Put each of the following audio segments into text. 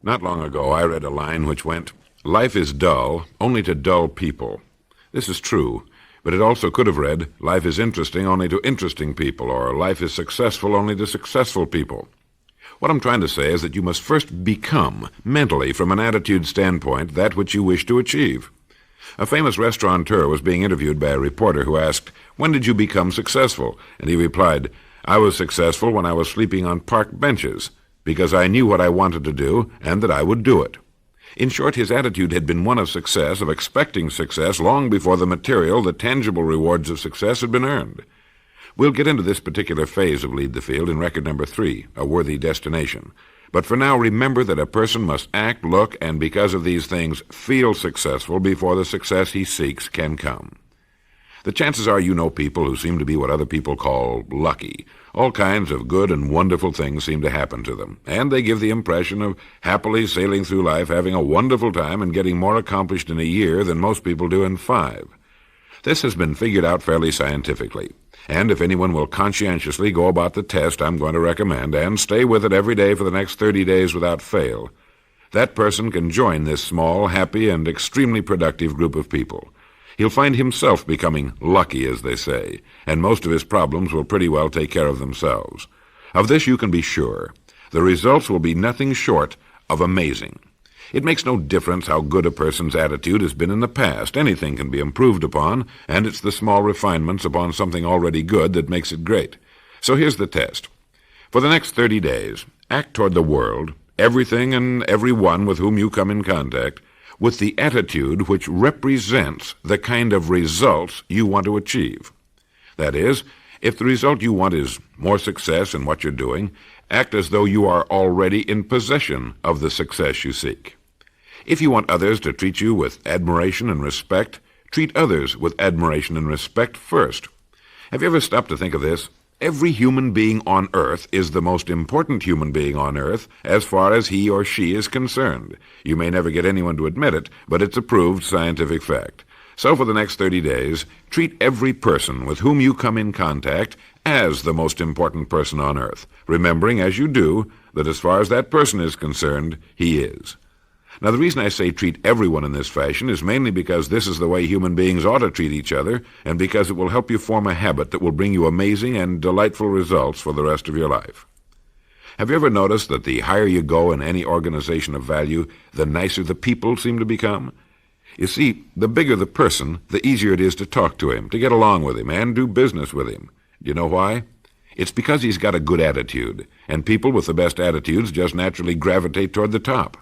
Not long ago, I read a line which went, "Life is dull only to dull people." This is true, but it also could have read, "Life is interesting only to interesting people," or "Life is successful only to successful people." What I'm trying to say is that you must first become, mentally, from an attitude standpoint, that which you wish to achieve. A famous restaurateur was being interviewed by a reporter who asked, "When did you become successful?" And he replied, "I was successful when I was sleeping on park benches, because I knew what I wanted to do and that I would do it." In short, his attitude had been one of success, of expecting success, long before the material, the tangible rewards of success had been earned. We'll get into this particular phase of Lead the Field in record number 3, A Worthy Destination. But for now, remember that a person must act, look, and because of these things, feel successful before the success he seeks can come. The chances are you know people who seem to be what other people call lucky. All kinds of good and wonderful things seem to happen to them, and they give the impression of happily sailing through life, having a wonderful time, and getting more accomplished in a year than most people do in 5. This has been figured out fairly scientifically, and if anyone will conscientiously go about the test I'm going to recommend and stay with it every day for the next 30 days without fail, that person can join this small, happy, and extremely productive group of people. He'll find himself becoming lucky, as they say, and most of his problems will pretty well take care of themselves. Of this you can be sure. The results will be nothing short of amazing. It makes no difference how good a person's attitude has been in the past. Anything can be improved upon, and it's the small refinements upon something already good that makes it great. So here's the test. For the next 30 days, act toward the world, everything and everyone with whom you come in contact, with the attitude which represents the kind of results you want to achieve. That is, if the result you want is more success in what you're doing, act as though you are already in possession of the success you seek. If you want others to treat you with admiration and respect, treat others with admiration and respect first. Have you ever stopped to think of this? Every human being on earth is the most important human being on earth as far as he or she is concerned. You may never get anyone to admit it, but it's a proved scientific fact. So for the next 30 days, treat every person with whom you come in contact as the most important person on earth, remembering as you do that as far as that person is concerned, he is. Now, the reason I say treat everyone in this fashion is mainly because this is the way human beings ought to treat each other, and because it will help you form a habit that will bring you amazing and delightful results for the rest of your life. Have you ever noticed that the higher you go in any organization of value, the nicer the people seem to become? You see, the bigger the person, the easier it is to talk to him, to get along with him, and do business with him. Do you know why? It's because he's got a good attitude, and people with the best attitudes just naturally gravitate toward the top.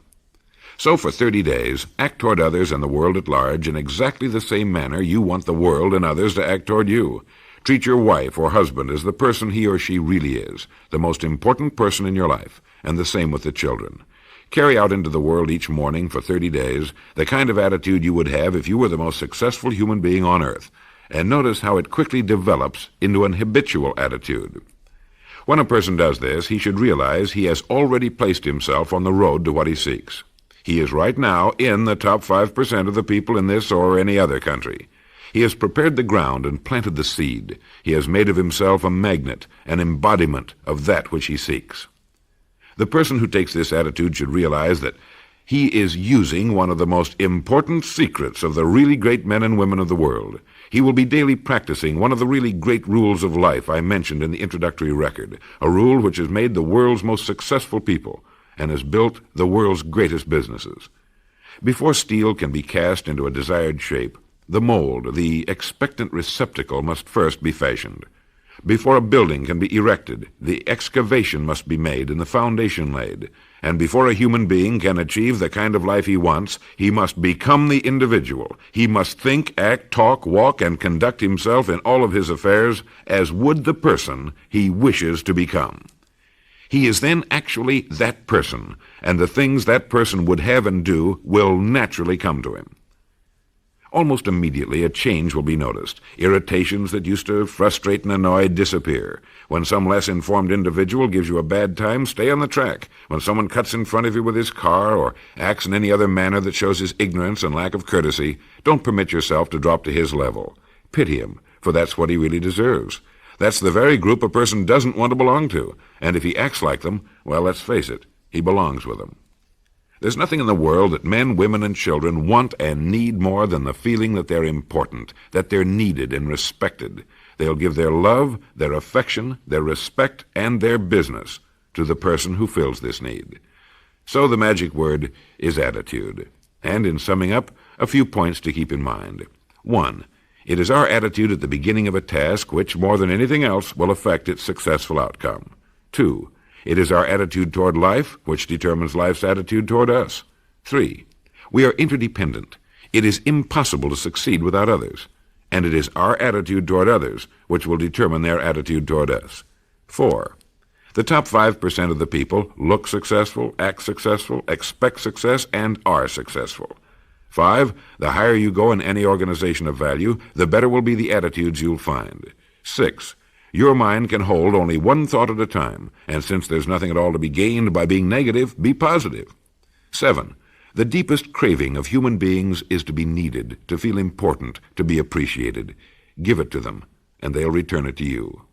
So for 30 days, act toward others and the world at large in exactly the same manner you want the world and others to act toward you. Treat your wife or husband as the person he or she really is, the most important person in your life, and the same with the children. Carry out into the world each morning for 30 days the kind of attitude you would have if you were the most successful human being on earth, and notice how it quickly develops into an habitual attitude. When a person does this, he should realize he has already placed himself on the road to what he seeks. He is right now in the top 5% of the people in this or any other country. He has prepared the ground and planted the seed. He has made of himself a magnet, an embodiment of that which he seeks. The person who takes this attitude should realize that he is using one of the most important secrets of the really great men and women of the world. He will be daily practicing one of the really great rules of life I mentioned in the introductory record, a rule which has made the world's most successful people and has built the world's greatest businesses. Before steel can be cast into a desired shape, the mold, the expectant receptacle, must first be fashioned. Before a building can be erected, the excavation must be made and the foundation laid. And before a human being can achieve the kind of life he wants, he must become the individual. He must think, act, talk, walk, and conduct himself in all of his affairs as would the person he wishes to become. He is then actually that person, and the things that person would have and do will naturally come to him. Almost immediately, a change will be noticed. Irritations that used to frustrate and annoy disappear. When some less informed individual gives you a bad time, stay on the track. When someone cuts in front of you with his car or acts in any other manner that shows his ignorance and lack of courtesy, don't permit yourself to drop to his level. Pity him, for that's what he really deserves. That's the very group a person doesn't want to belong to, and if he acts like them, well, let's face it, he belongs with them. There's nothing in the world that men, women, and children want and need more than the feeling that they're important, that they're needed and respected. They'll give their love, their affection, their respect, and their business to the person who fills this need. So the magic word is attitude. And in summing up, a few points to keep in mind. 1. It is our attitude at the beginning of a task which, more than anything else, will affect its successful outcome. 2. It is our attitude toward life which determines life's attitude toward us. 3. We are interdependent. It is impossible to succeed without others. And it is our attitude toward others which will determine their attitude toward us. 4. The top 5% of the people look successful, act successful, expect success, and are successful. 5. The higher you go in any organization of value, the better will be the attitudes you'll find. 6. Your mind can hold only one thought at a time, and since there's nothing at all to be gained by being negative, be positive. 7. The deepest craving of human beings is to be needed, to feel important, to be appreciated. Give it to them, and they'll return it to you.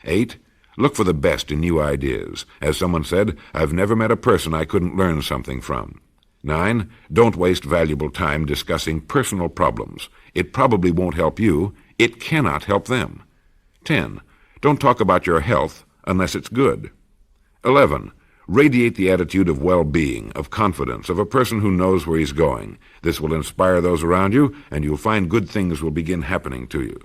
8. Look for the best in new ideas. As someone said, I've never met a person I couldn't learn something from. 9. Don't waste valuable time discussing personal problems. It probably won't help you. It cannot help them. 10. Don't talk about your health unless it's good. 11. Radiate the attitude of well-being, of confidence, of a person who knows where he's going. This will inspire those around you, and you'll find good things will begin happening to you.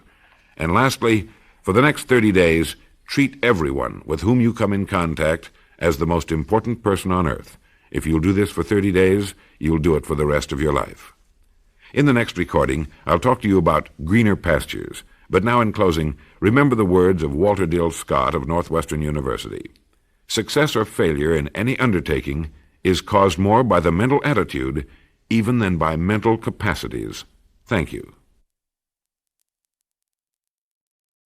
And lastly, for the next 30 days, treat everyone with whom you come in contact as the most important person on earth. If you'll do this for 30 days, you'll do it for the rest of your life. In the next recording, I'll talk to you about greener pastures. But now in closing, remember the words of Walter Dill Scott of Northwestern University. Success or failure in any undertaking is caused more by the mental attitude even than by mental capacities. Thank you.